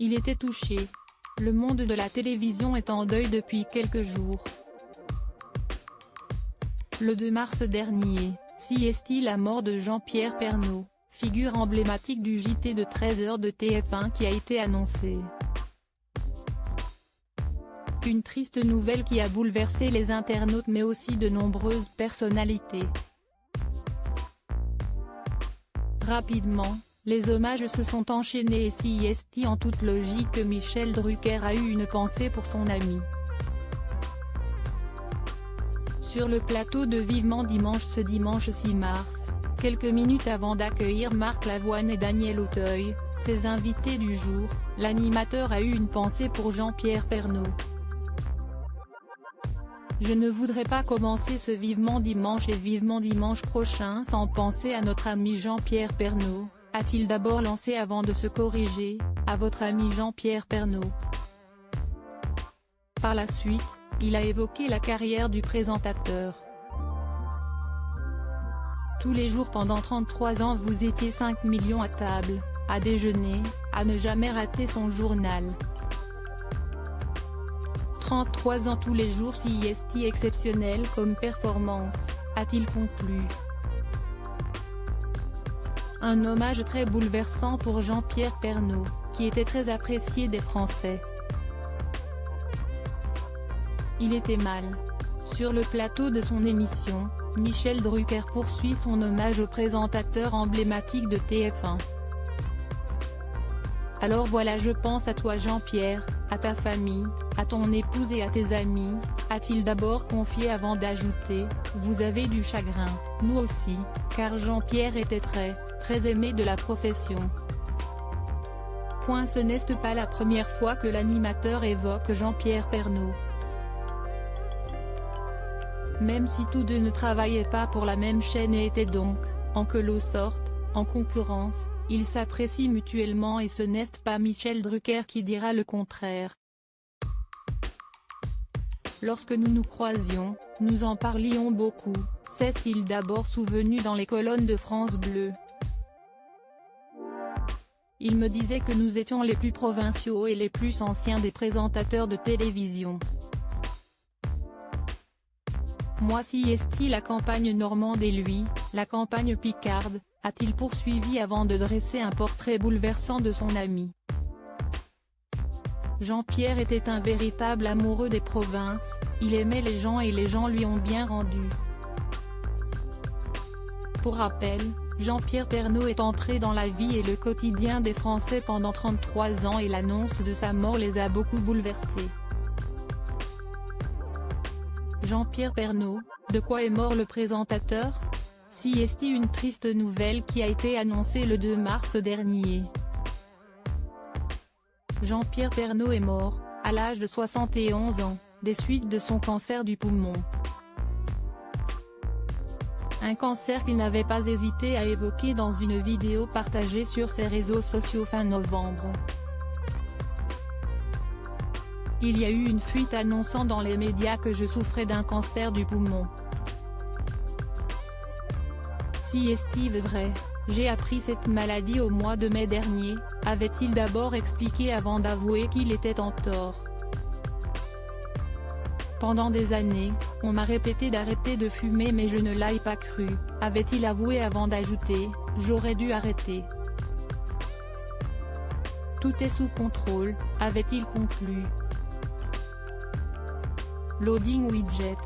Il était touché. Le monde de la télévision est en deuil depuis quelques jours. Le 2 mars dernier, CST la mort de Jean-Pierre Pernaut, figure emblématique du JT de 13h de TF1 qui a été annoncée. Une triste nouvelle qui a bouleversé les internautes mais aussi de nombreuses personnalités. Rapidement, les hommages se sont enchaînés et CST en toute logique Michel Drucker a eu une pensée pour son ami. Sur le plateau de Vivement Dimanche ce dimanche 6 mars, quelques minutes avant d'accueillir Marc Lavoine et Daniel Auteuil, ses invités du jour, l'animateur a eu une pensée pour Jean-Pierre Pernaut. Je ne voudrais pas commencer ce Vivement Dimanche et Vivement Dimanche prochain sans penser à notre ami Jean-Pierre Pernaut, a-t-il d'abord lancé avant de se corriger, à votre ami Jean-Pierre Pernaut. Par la suite, il a évoqué la carrière du présentateur. Tous les jours pendant 33 ans vous étiez 5 millions à table, à déjeuner, à ne jamais rater son journal. 33 ans tous les jours CST exceptionnel comme performance, a-t-il conclu. Un hommage très bouleversant pour Jean-Pierre Pernaut, qui était très apprécié des Français. Il était mal. Sur le plateau de son émission, Michel Drucker poursuit son hommage au présentateur emblématique de TF1. Alors voilà, je pense à toi Jean-Pierre, à ta famille, à ton épouse et à tes amis, a-t-il d'abord confié avant d'ajouter, vous avez du chagrin, nous aussi, car Jean-Pierre était très aimé de la profession. Ce n'est pas la première fois que l'animateur évoque Jean-Pierre Pernaut. Même si tous deux ne travaillaient pas pour la même chaîne et étaient donc, en quelque sorte, en concurrence, ils s'apprécient mutuellement et ce n'est pas Michel Drucker qui dira le contraire. Lorsque nous nous croisions, nous en parlions beaucoup, s'est-il d'abord souvenu dans les colonnes de France Bleu. Il me disait que nous étions les plus provinciaux et les plus anciens des présentateurs de télévision. Moi CST la campagne normande et lui, la campagne picarde, a-t-il poursuivi avant de dresser un portrait bouleversant de son ami. Jean-Pierre était un véritable amoureux des provinces, il aimait les gens et les gens lui ont bien rendu. Pour rappel, Jean-Pierre Pernaut est entré dans la vie et le quotidien des Français pendant 33 ans et l'annonce de sa mort les a beaucoup bouleversés. Jean-Pierre Pernaut, de quoi est mort le présentateur? CST une triste nouvelle qui a été annoncée le 2 mars dernier. Jean-Pierre Pernaut est mort, à l'âge de 71 ans, des suites de son cancer du poumon. Un cancer qu'il n'avait pas hésité à évoquer dans une vidéo partagée sur ses réseaux sociaux fin novembre. Il y a eu une fuite annonçant dans les médias que je souffrais d'un cancer du poumon. Si est-il vrai, j'ai appris cette maladie au mois de mai dernier, avait-il d'abord expliqué avant d'avouer qu'il était en tort. Pendant des années, on m'a répété d'arrêter de fumer mais je ne l'ai pas cru, avait-il avoué avant d'ajouter, j'aurais dû arrêter. Tout est sous contrôle, avait-il conclu. Loading widget.